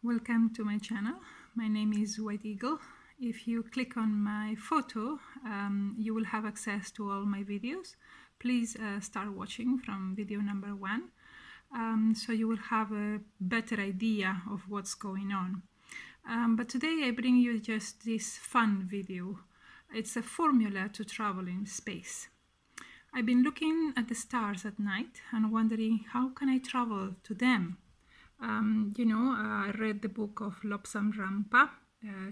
Welcome to my channel. My name is White Eagle. If you click on my photo, you will have access to all my videos. Please start watching from video number 1, so you will have a better idea of what's going on. But today I bring you just this fun video. It's a formula to travel in space. I've been looking at the stars at night and wondering how can I travel to them. I read the book of Lobsang Rampa,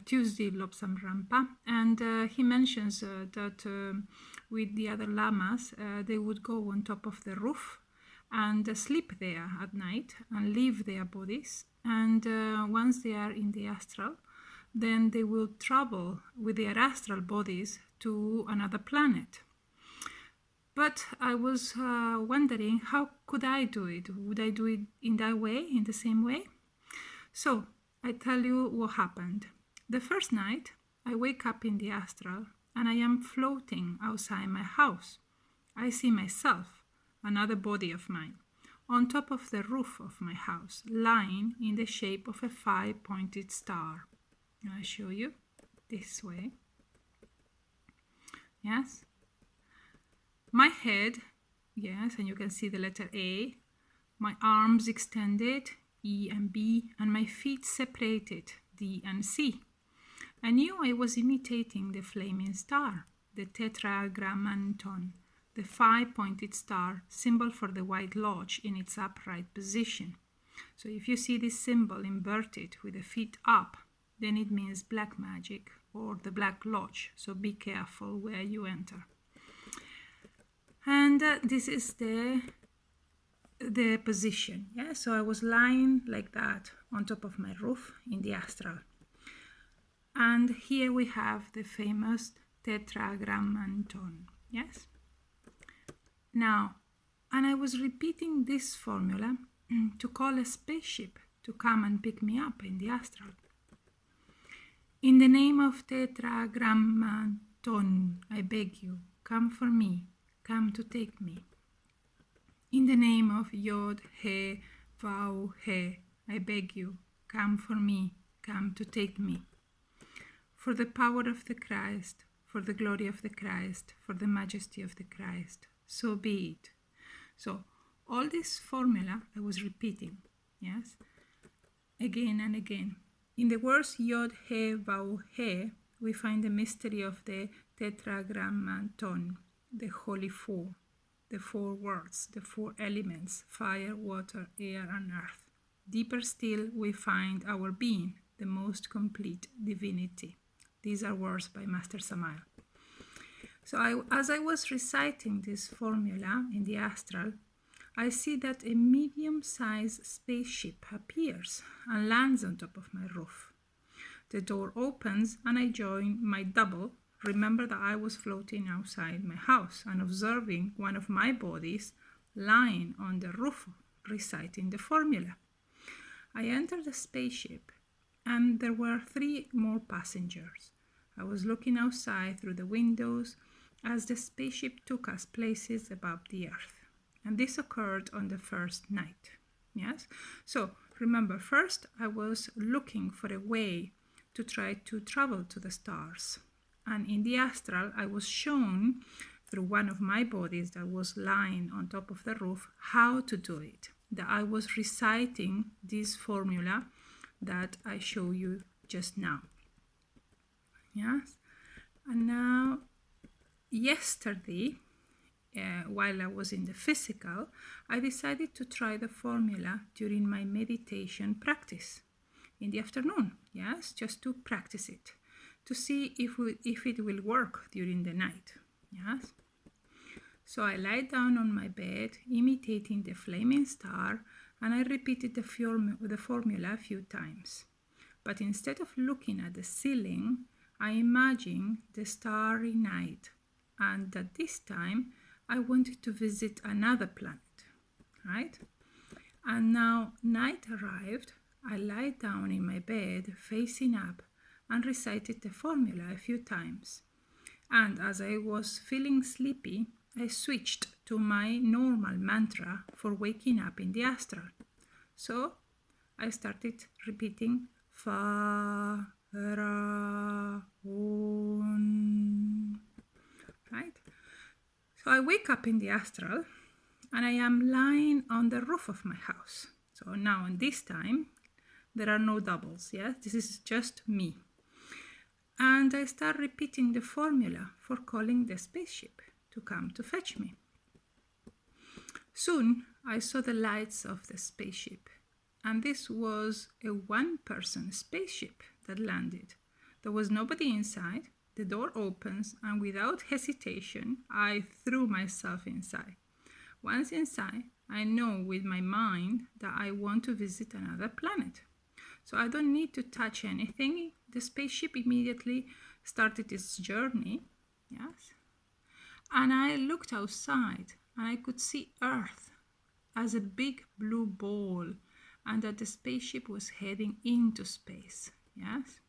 Tuesday Lobsang Rampa, and he mentions that with the other lamas, they would go on top of the roof and sleep there at night and leave their bodies. And once they are in the astral, then they will travel with their astral bodies to another planet. But I was wondering, how could I do it? Would I do it in that way, in the same way? So I tell you what happened. The first night, I wake up in the astral and I am floating outside my house. I see myself, another body of mine, on top of the roof of my house, lying in the shape of a 5-pointed star. I'll show you this way. Yes. My head, yes, and you can see the letter A, my arms extended, E and B, and my feet separated, D and C. I knew I was imitating the flaming star, the tetragrammaton, the 5-pointed star, symbol for the White Lodge in its upright position. So if you see this symbol inverted with the feet up, then it means black magic or the Black Lodge, so be careful where you enter. And this is the position. Yeah, so I was lying like that on top of my roof in the astral. And here we have the famous tetragrammaton. Yes. Now, and I was repeating this formula to call a spaceship to come and pick me up in the astral. In the name of tetragrammaton, I beg you, come for me. Come to take me. In the name of Yod, He, Vau, He, I beg you, come for me, come to take me. For the power of the Christ, for the glory of the Christ, for the majesty of the Christ, so be it. So, all this formula I was repeating, yes, again and again. In the words Yod, He, Vau, He, we find the mystery of the tetragrammaton. The Holy Four, the 4 words, the 4 elements, fire, water, air, and earth. Deeper still, we find our being, the most complete divinity. These are words by Master Samael. So as I was reciting this formula in the astral, I see that a medium-sized spaceship appears and lands on top of my roof. The door opens and I join my double. Remember that I was floating outside my house and observing one of my bodies lying on the roof reciting the formula. I entered the spaceship and there were 3 more passengers. I was looking outside through the windows as the spaceship took us places above the earth. And this occurred on the first night. Yes? So remember, first I was looking for a way to try to travel to the stars. And in the astral, I was shown through one of my bodies that was lying on top of the roof how to do it. That I was reciting this formula that I show you just now. Yes? And now, yesterday, while I was in the physical, I decided to try the formula during my meditation practice in the afternoon. Yes? Just to practice it, to see if it will work during the night. Yes. So I lied down on my bed, imitating the flaming star, and I repeated the formula a few times. But instead of looking at the ceiling, I imagined the starry night, and that this time I wanted to visit another planet, right? And now night arrived. I lied down in my bed, facing up, and recited the formula a few times. And as I was feeling sleepy, I switched to my normal mantra for waking up in the astral. So I started repeating Pharaoh, right? So I wake up in the astral and I am lying on the roof of my house. So now, in this time, there are no doubles, yeah? This is just me. And I start repeating the formula for calling the spaceship to come to fetch me. Soon, I saw the lights of the spaceship, and this was a one-person spaceship that landed. There was nobody inside. The door opens, and without hesitation, I threw myself inside. Once inside, I know with my mind that I want to visit another planet. So I don't need to touch anything. The spaceship immediately started its journey, yes. And I looked outside and I could see Earth as a big blue ball and that the spaceship was heading into space, yes.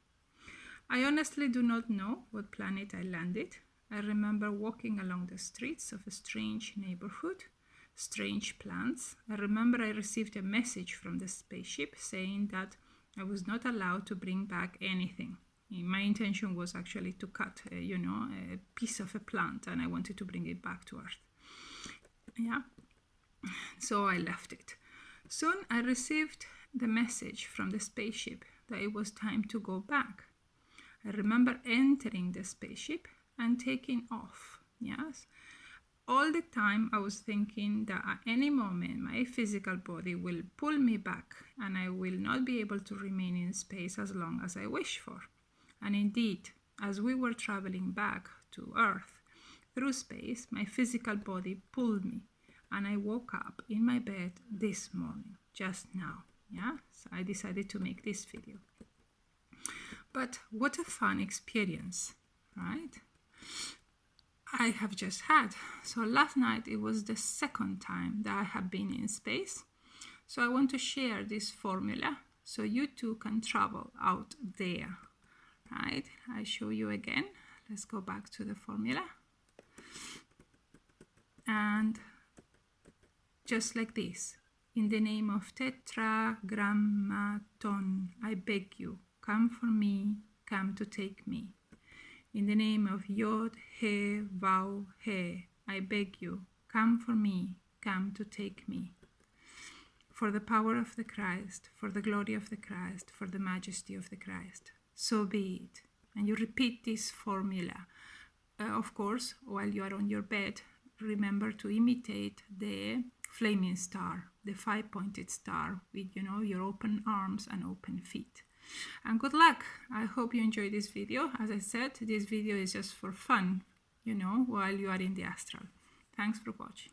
I honestly do not know what planet I landed. I remember walking along the streets of a strange neighborhood, strange plants. I remember I received a message from the spaceship saying that I was not allowed to bring back anything. My intention was actually to cut, a piece of a plant, and I wanted to bring it back to Earth. Yeah, so I left it. Soon I received the message from the spaceship that it was time to go back. I remember entering the spaceship and taking off. Yes. All the time I was thinking that at any moment my physical body will pull me back and I will not be able to remain in space as long as I wish for. And indeed, as we were traveling back to Earth through space, my physical body pulled me and I woke up in my bed this morning, just now. Yeah, so I decided to make this video. But what a fun experience, right? I have just had. So last night it was the second time that I have been in space. So I want to share this formula so you too can travel out there, right? I show you again. Let's go back to the formula. And just like this, in the name of Tetragrammaton, I beg you, come for me, come to take me. In the name of Yod, He, Vau, He, I beg you, come for me, come to take me. For the power of the Christ, for the glory of the Christ, for the majesty of the Christ. So be it. And you repeat this formula. Of course, while you are on your bed, remember to imitate the flaming star, the 5-pointed star with, your open arms and open feet. And good luck. I hope you enjoyed this video. As I said, this video is just for fun, while you are in the astral. Thanks for watching.